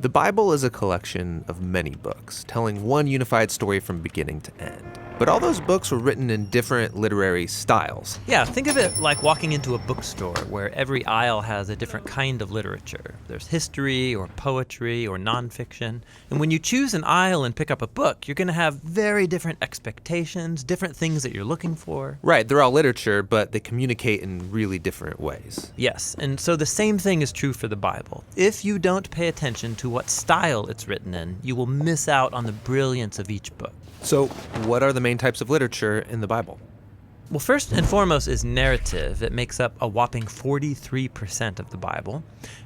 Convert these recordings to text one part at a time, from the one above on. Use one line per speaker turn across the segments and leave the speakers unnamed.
The Bible is a collection of many books, telling one unified story from beginning to end. But all those books were written in different literary styles.
Yeah, think of it like walking into a bookstore where every aisle has a different kind of literature. There's history or poetry or nonfiction. And when you choose an aisle and pick up a book, you're going to have very different expectations, different things that you're looking for.
Right, they're all literature, but they communicate in really different ways.
Yes, and so the same thing is true for the Bible. If you don't pay attention to what style it's written in, you will miss out on the brilliance of each book.
So, what are the main types of literature in the Bible?
Well, first and foremost is narrative. It makes up a whopping 43% of the Bible.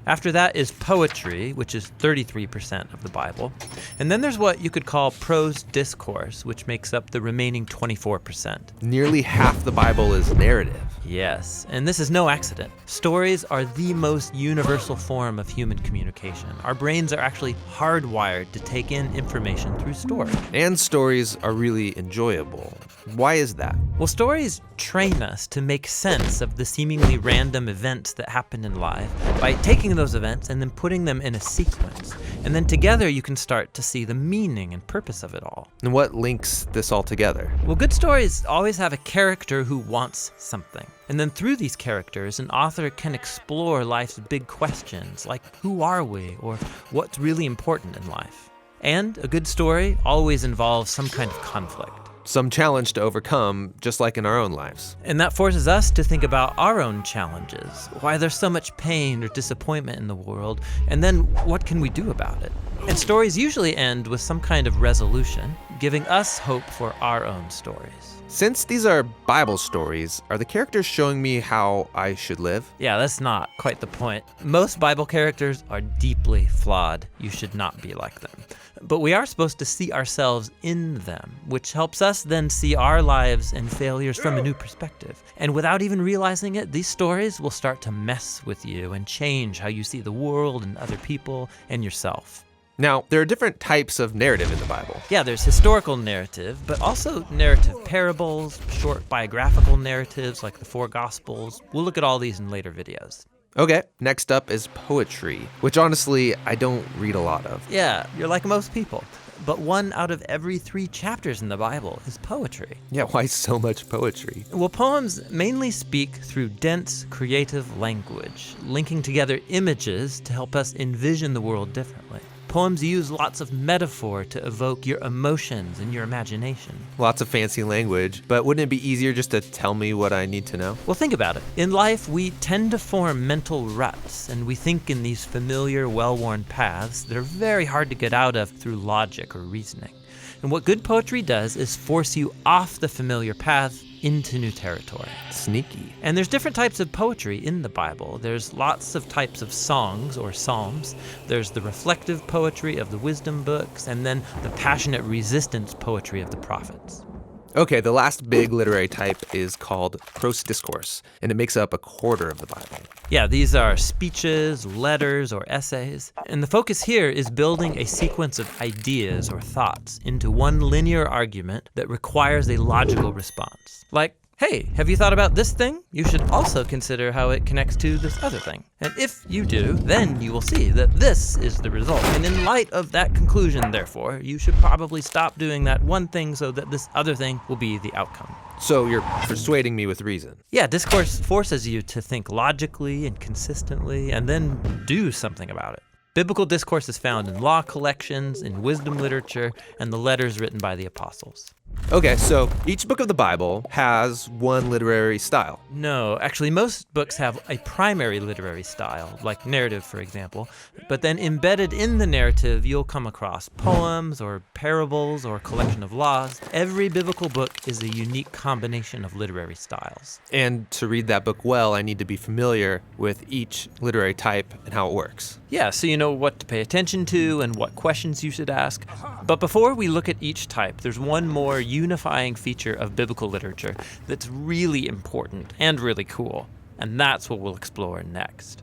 After that is poetry, which is 33% of the Bible. And then there's what you could call prose discourse, which makes up the remaining 24%.
Nearly half the Bible is narrative.
Yes, and this is no accident. Stories are the most universal form of human communication. Our brains are actually hardwired to take in information through story.
And stories are really enjoyable. Why is that?
Well, stories train us to make sense of the seemingly random events that happen in life by taking those events and then putting them in a sequence. And then together you can start to see the meaning and purpose of it all.
And what links this all together?
Well, good stories always have a character who wants something. And then through these characters, an author can explore life's big questions, like who are we, or what's really important in life. And a good story always involves some kind of conflict.
Some challenge to overcome, just like in our own lives.
And that forces us to think about our own challenges, why there's so much pain or disappointment in the world, and then what can we do about it? And stories usually end with some kind of resolution, giving us hope for our own stories.
Since these are Bible stories, are the characters showing me how I should live?
Yeah, that's not quite the point. Most Bible characters are deeply flawed. You should not be like them. But we are supposed to see ourselves in them, which helps us then see our lives and failures from a new perspective. And without even realizing it, these stories will start to mess with you and change how you see the world and other people and yourself.
Now, there are different types of narrative in the Bible.
Yeah, there's historical narrative, but also narrative parables, short biographical narratives like the four Gospels. We'll look at all these in later videos.
Okay, next up is poetry, which honestly, I don't read a lot of.
Yeah, you're like most people. But 1 out of every 3 chapters in the Bible is poetry.
Yeah, why so much poetry?
Well, poems mainly speak through dense, creative language, linking together images to help us envision the world differently. Poems use lots of metaphor to evoke your emotions and your imagination.
Lots of fancy language, but wouldn't it be easier just to tell me what I need to know?
Well, think about it. In life, we tend to form mental ruts, and we think in these familiar, well-worn paths that are very hard to get out of through logic or reasoning. And what good poetry does is force you off the familiar path into new territory.
Sneaky.
And there's different types of poetry in the Bible. There's lots of types of songs or psalms. There's the reflective poetry of the wisdom books, and then the passionate resistance poetry of the prophets.
Okay, the last big literary type is called prose discourse, and it makes up a quarter of the Bible.
Yeah, these are speeches, letters, or essays. And the focus here is building a sequence of ideas or thoughts into one linear argument that requires a logical response. Like, hey, have you thought about this thing? You should also consider how it connects to this other thing. And if you do, then you will see that this is the result. And in light of that conclusion, therefore, you should probably stop doing that one thing so that this other thing will be the outcome.
So you're persuading me with reason.
Yeah, discourse forces you to think logically and consistently and then do something about it. Biblical discourse is found in law collections, in wisdom literature, and the letters written by the apostles.
Okay, so each book of the Bible has one literary style.
No, actually most books have a primary literary style, like narrative, for example, but then embedded in the narrative, you'll come across poems or parables or a collection of laws. Every biblical book is a unique combination of literary styles.
And to read that book well, I need to be familiar with each literary type and how it works.
Yeah, so you know what to pay attention to and what questions you should ask. But before we look at each type, there's one more unifying feature of biblical literature that's really important and really cool. And that's what we'll explore next.